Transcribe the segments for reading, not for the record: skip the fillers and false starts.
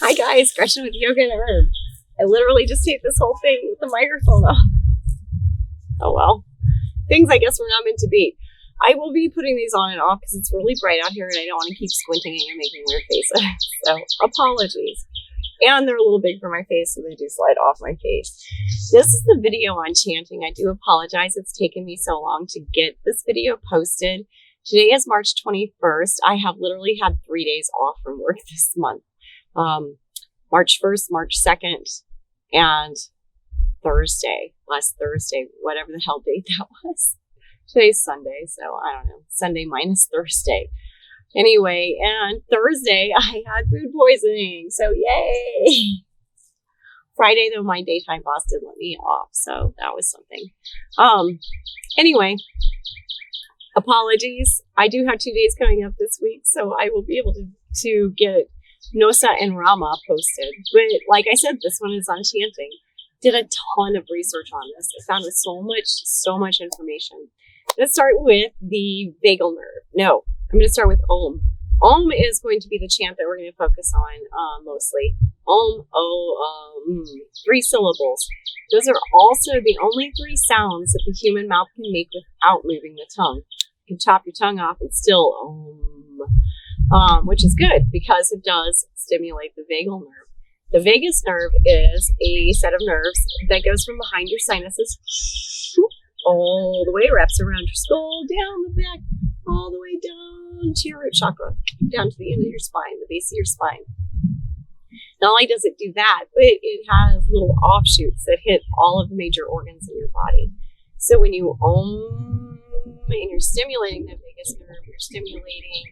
Hi guys, Gretchen with Yoga and Herb. I literally just taped this whole thing with the microphone off. Oh well. Things I guess we're not meant to be. I will be putting these on and off because it's really bright out here and I don't want to keep squinting and you're making weird faces. So apologies. And they're a little big for my face, so they do slide off my face. This is the video on chanting. I do apologize. It's taken me so long to get this video posted. Today is March 21st. I have literally had 3 days off from work this month. March 1st, March 2nd, and Thursday, last Thursday, whatever the hell date that was. Today's Sunday, so I don't know. Sunday minus Thursday. Anyway, and Thursday I had food poisoning, so yay! Friday, though, my daytime boss did let me off, so that was something. Anyway, apologies. I do have 2 days coming up this week, so I will be able to get Nosa and Rama posted. But like I said, this one is on chanting. Did a ton of research on this. I found so much information. Let's start with the vagal nerve. No, I'm going to start with Om. Om is going to be the chant that we're going to focus on mostly. Om, O, 3 syllables. Those are also the only 3 sounds that the human mouth can make without moving the tongue. You can chop your tongue off and still Om, which is good because it does stimulate the vagal nerve. The vagus nerve is a set of nerves that goes from behind your sinuses all the way, wraps around your skull, down the back, all the way down to your root chakra, down to the end of your spine, the base of your spine. Not only does it do that, but it has little offshoots that hit all of the major organs in your body. So when you Om and you're stimulating the vagus nerve, you're stimulating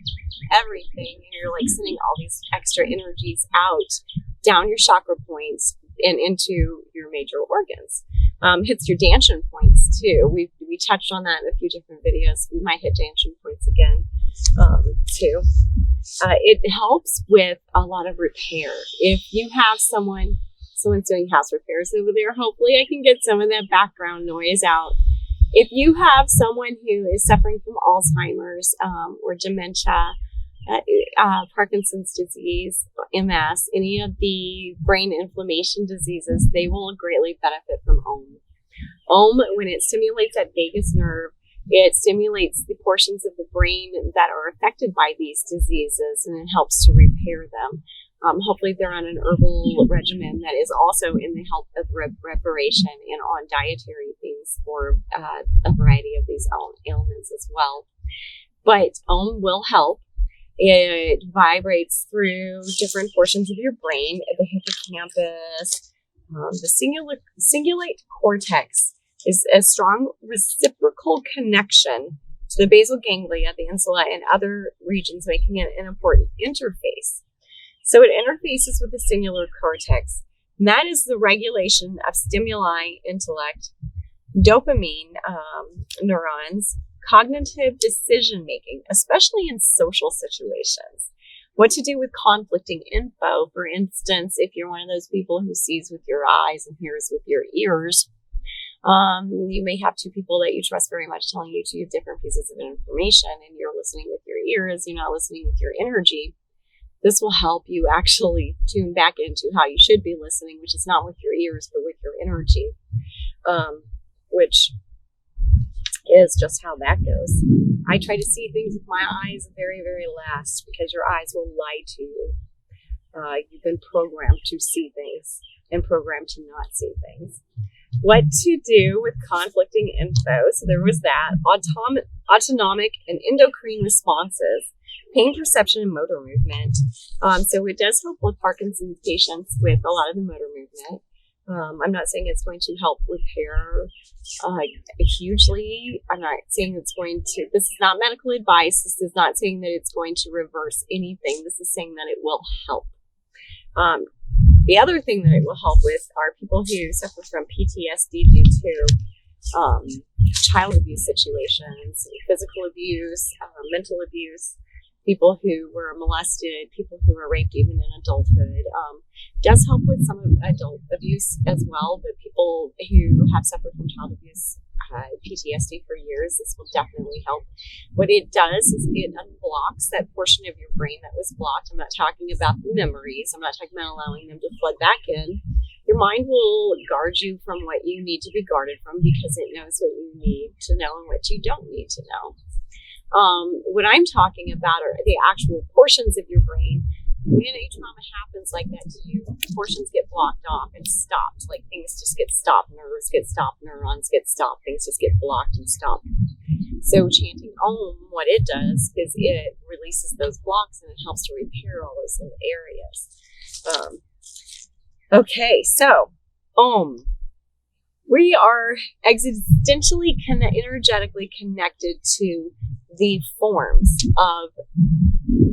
everything, and you're like sending all these extra energies out down your chakra points and into your major organs. Hits your Danshan points too. We touched on that in a few different videos. We might hit Danshan points again too. It helps with a lot of repair. If you have someone's doing house repairs over there, hopefully I can get some of that background noise out. If you have someone who is suffering from Alzheimer's or dementia, Parkinson's disease, MS, any of the brain inflammation diseases, they will greatly benefit from Om. Om, when it stimulates that vagus nerve, it stimulates the portions of the brain that are affected by these diseases, and it helps to repair them. Hopefully they're on an herbal regimen that is also in the help of reparation and on dietary things for a variety of these ailments as well. But Om will help. It vibrates through different portions of your brain, the hippocampus. The cingulate cortex is a strong reciprocal connection to the basal ganglia, the insula, and other regions, making it an important interface. So it interfaces with the cingulate cortex, and that is the regulation of stimuli, intellect, dopamine neurons, cognitive decision-making, especially in social situations. What to do with conflicting info, for instance, if you're one of those people who sees with your eyes and hears with your ears. You may have 2 people that you trust very much telling you 2 different pieces of information, and you're listening with your ears, you're not listening with your energy. This will help you actually tune back into how you should be listening, which is not with your ears, but with your energy, which is just how that goes. I try to see things with my eyes very, very last because your eyes will lie to you. You've been programmed to see things and programmed to not see things. What to do with conflicting info? So there was that. Autonomic and endocrine responses, pain perception, and motor movement. So it does help with Parkinson's patients with a lot of the motor movement. I'm not saying it's going to help repair hugely. I'm not saying it's going to, this is not medical advice. This is not saying that it's going to reverse anything. This is saying that it will help. The other thing that it will help with are people who suffer from PTSD due to child abuse situations, physical abuse, mental abuse, people who were molested, people who were raped even in adulthood. Does help with some of adult abuse as well, but people who have suffered from child abuse had PTSD for years, this will definitely help. What it does is it unblocks that portion of your brain that was blocked. I'm not talking about the memories. I'm not talking about allowing them to flood back in. Your mind will guard you from what you need to be guarded from because it knows what you need to know and what you don't need to know. What I'm talking about are the actual portions of your brain. When a trauma happens like that to you, portions get blocked off and stopped. Like things just get stopped, nerves get stopped, neurons get stopped, things just get blocked and stopped. So chanting Om, what it does is it releases those blocks and it helps to repair all those little areas. Okay, so Om. We are existentially, energetically connected to the forms of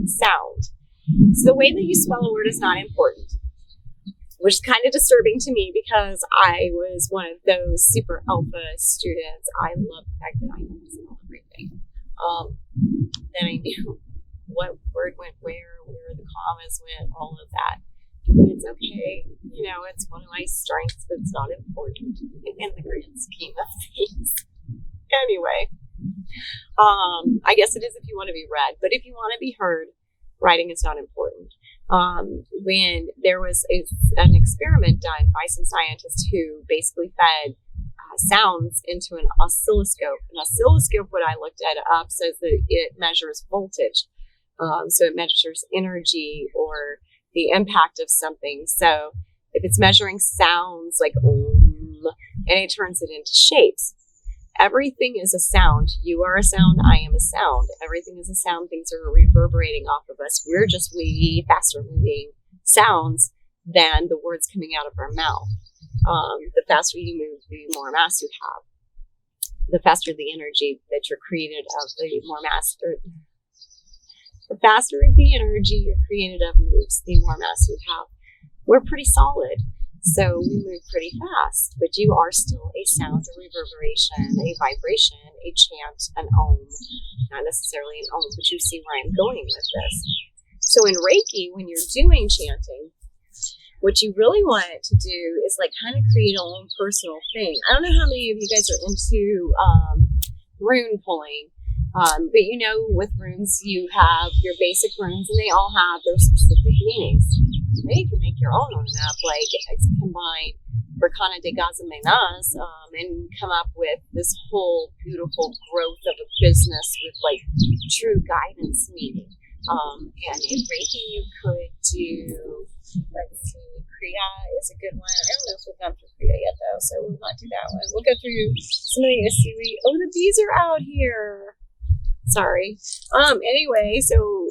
sound. So the way that you spell a word is not important, which is kind of disturbing to me because I was one of those super alpha students. I love the fact that I knew to spell everything. Then I knew what word went where the commas went, all of that. But it's okay. It's one of my strengths, but it's not important in the grand scheme of things. Anyway, I guess it is if you want to be read, but if you want to be heard, writing is not important. When there was an experiment done by some scientists who basically fed sounds into an oscilloscope. An oscilloscope, what I looked at up, says that it measures voltage. So it measures energy or the impact of something. So if it's measuring sounds like Om, and it turns it into shapes. Everything is a sound. You are a sound. I am a sound. Everything is a sound. Things are reverberating off of us. We're just way faster moving sounds than the words coming out of our mouth. The faster you move, the more mass you have. The faster the energy that you're created of, the more mass. The faster the energy you're created of moves, the more mass you have. We're pretty solid. So we move pretty fast, but you are still a sound, a reverberation, a vibration, a chant, an Om. Not necessarily an Om, but you see where I'm going with this. So in Reiki, when you're doing chanting, what you really want to do is kind of create your own personal thing. I don't know how many of you guys are into rune pulling, but with runes, you have your basic runes, and they all have their specific meanings. You can make your own on up, combine Berkana de Gazamenas and come up with this whole beautiful growth of a business with true guidance meaning. And in Reiki, you could do, let's see, Kriya is a good one. I don't know if we've gone through Kriya yet, though, so we'll not do that one. We'll go through some of the Asui. Oh, the bees are out here. Sorry. Anyway, so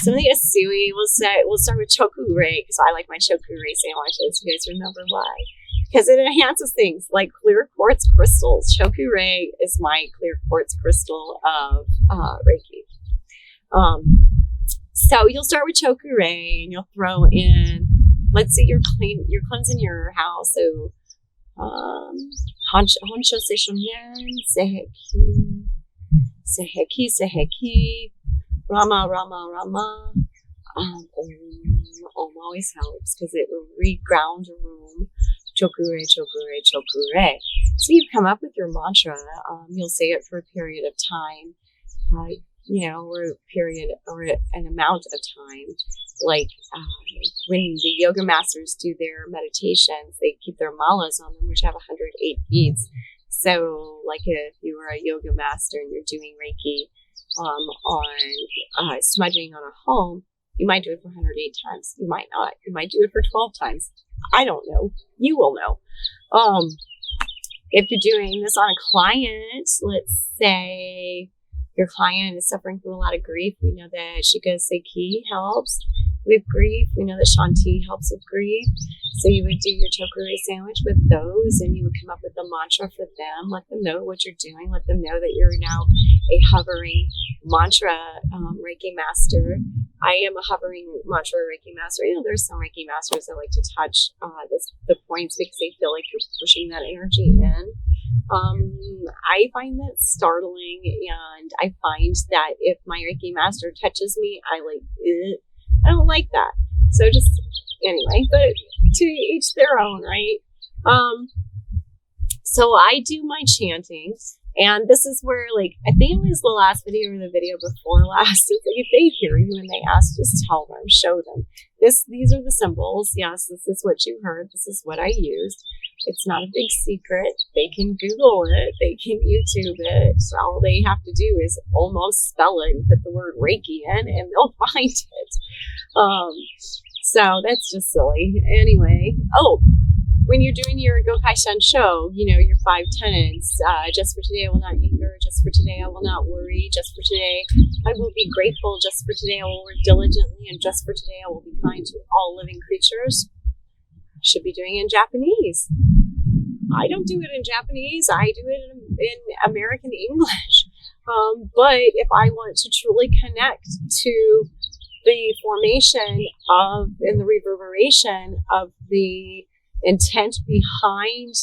some of the Asui, we'll start with Chokure, because I like my Chokure sandwiches. You guys remember why? Because it enhances things like clear quartz crystals. Chokure is my clear quartz crystal of Reiki. So you'll start with Chokure, and you'll throw in, let's say you're cleansing your house. So Honsho Seishonen, Seheki, Rama. Om always helps because it will re-ground a room. Chokure. So you come up with your mantra. You'll say it for a period of time, or a period or an amount of time. When the yoga masters do their meditations, they keep their malas on them, which have 108 beads. So, if you were a yoga master and you're doing Reiki on smudging on a home, you might do it for 108 times. You might not. You might do it for 12 times. I don't know. You will know. If you're doing this on a client, let's say your client is suffering from a lot of grief, we know that Shigaseki helps with grief. We know that Shanti helps with grief. So you would do your Chokure sandwich with those, and you would come up with a mantra for them. Let them know what you're doing. Let them know that you're now a hovering mantra Reiki master. I am a hovering mantra Reiki master. There's some Reiki masters that like to touch the points because they feel like you're pushing that energy in. I find that startling, and I find that if my Reiki master touches me, I don't like that. So anyway, but to each their own, right? So I do my chanting, and this is where, like, I think it was the last video or the video before last. It's like, if they hear you and they ask, just tell them, show them. These are the symbols. Yes, this is what you heard. This is what I used. It's not a big secret. They can Google it. They can YouTube it. So all they have to do is almost spell it and put the word Reiki in, and they'll find it. So that's just silly. Anyway, when you're doing your Gokai Shen show, your 5 tenets, just for today I will not anger, just for today I will not worry, just for today I will be grateful, just for today I will work diligently, and just for today I will be kind to all living creatures. Should be doing it in Japanese. I don't do it in Japanese. I do it in American English. But if I want to truly connect to the formation of and the reverberation of the intent behind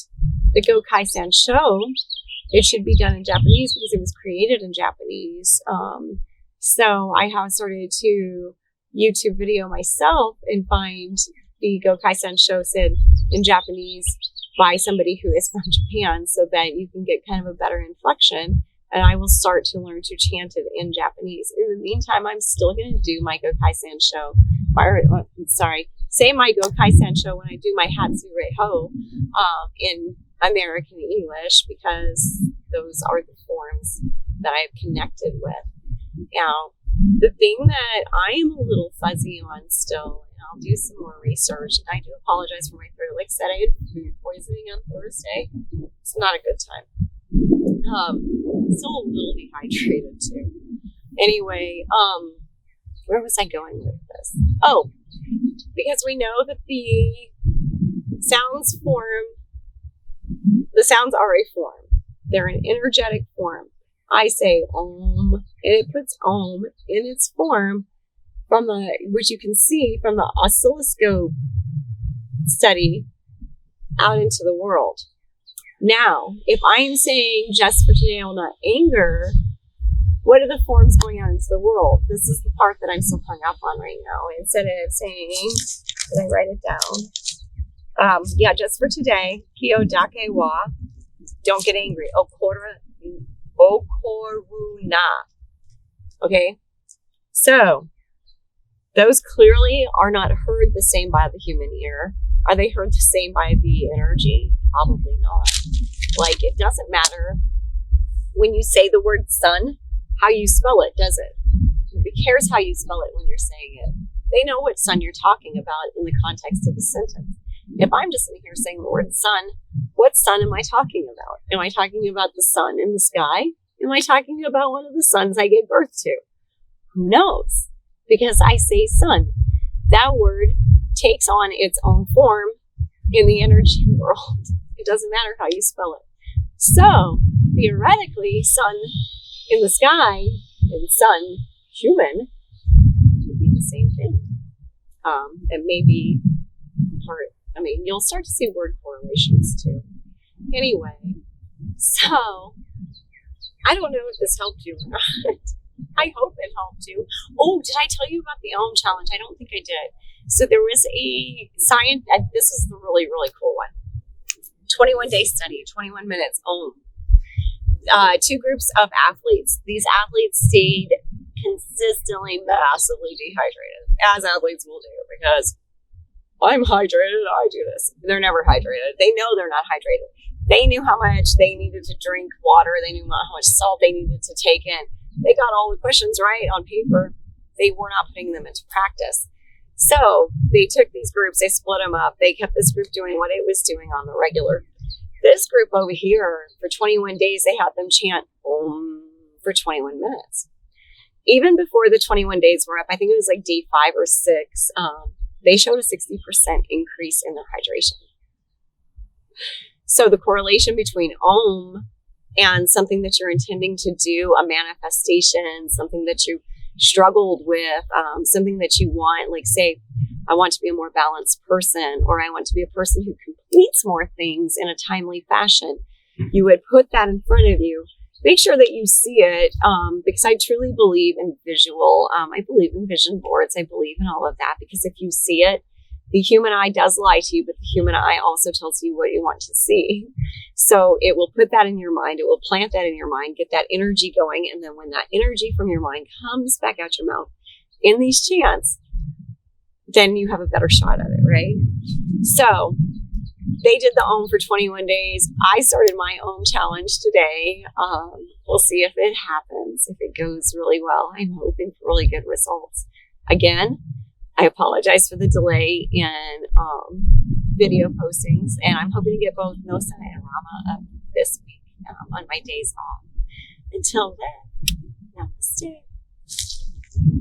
the Gokai San show, it should be done in Japanese because it was created in Japanese. So I have started to YouTube video myself and find the Gokai San show said in Japanese by somebody who is from Japan, so that you can get kind of a better inflection. And I will start to learn to chant it in Japanese. In the meantime, I'm still going to do my Gokai San show. Say my Gokai San show when I do my Hatsure Ho in American English, because those are the forms that I've connected with. Now, the thing that I am a little fuzzy on still, and I'll do some more research, and I do apologize for my throat. Like I said, I had food poisoning on Thursday. It's not a good time. Still a little dehydrated too. Anyway, where was I going with this? Because we know that the sounds are a form. They're an energetic form. I say Om, and it puts Om in its form which you can see from the oscilloscope study out into the world. Now, if I'm saying just for today I will not anger, what are the forms going out into the world? This is the part that I'm still hung up on right now. Instead of saying, did I write it down? Just for today, Kyo Dake wa, don't get angry. Okoru na. Okay? So, those clearly are not heard the same by the human ear. Are they heard the same by the energy? Probably not. Like, it doesn't matter when you say the word sun, how you spell it, does it? Nobody cares how you spell it when you're saying it. They know what sun you're talking about in the context of the sentence. If I'm just sitting here saying the word sun, what sun am I talking about? Am I talking about the sun in the sky? Am I talking about one of the suns I gave birth to? Who knows? Because I say sun. That word takes on its own form in the energy world. It doesn't matter how you spell it. So, theoretically, sun in the sky and sun human would be the same thing. It may be you'll start to see word correlations too. Anyway, so I don't know if this helped you or not. I hope it helped you. Oh, did I tell you about the Om challenge? I don't think I did. So there was a science, this is the really, really cool one. 21-day study, 21 minutes, Om. 2 groups of athletes. These athletes stayed consistently massively dehydrated, as athletes will do, because I'm hydrated, I do this. They're never hydrated. They know they're not hydrated. They knew how much they needed to drink water. They knew how much salt they needed to take in. They got all the questions right on paper. They were not putting them into practice. So they took these groups, they split them up. They kept this group doing what it was doing on the regular. This group over here, for 21 days, they had them chant Om for 21 minutes. Even before the 21 days were up, I think it was like day 5 or 6, they showed a 60% increase in their hydration. So the correlation between Om and something that you're intending to do, a manifestation, something that you struggled with, something that you want, like say, I want to be a more balanced person, or I want to be a person who completes more things in a timely fashion. You would put that in front of you. Make sure that you see it, because I truly believe in visual. I believe in vision boards. I believe in all of that, because if you see it, The human eye does lie to you, but the human eye also tells you what you want to see. So it will put that in your mind. It will plant that in your mind, get that energy going. And then when that energy from your mind comes back out your mouth in these chants, then you have a better shot at it, right? So they did the Om for 21 days. I started my Om challenge today. We'll see if it happens, if it goes really well. I'm hoping for really good results. Again, I apologize for the delay in video postings, and I'm hoping to get both Nosa and Rama up this week on my days off. Until then, namaste.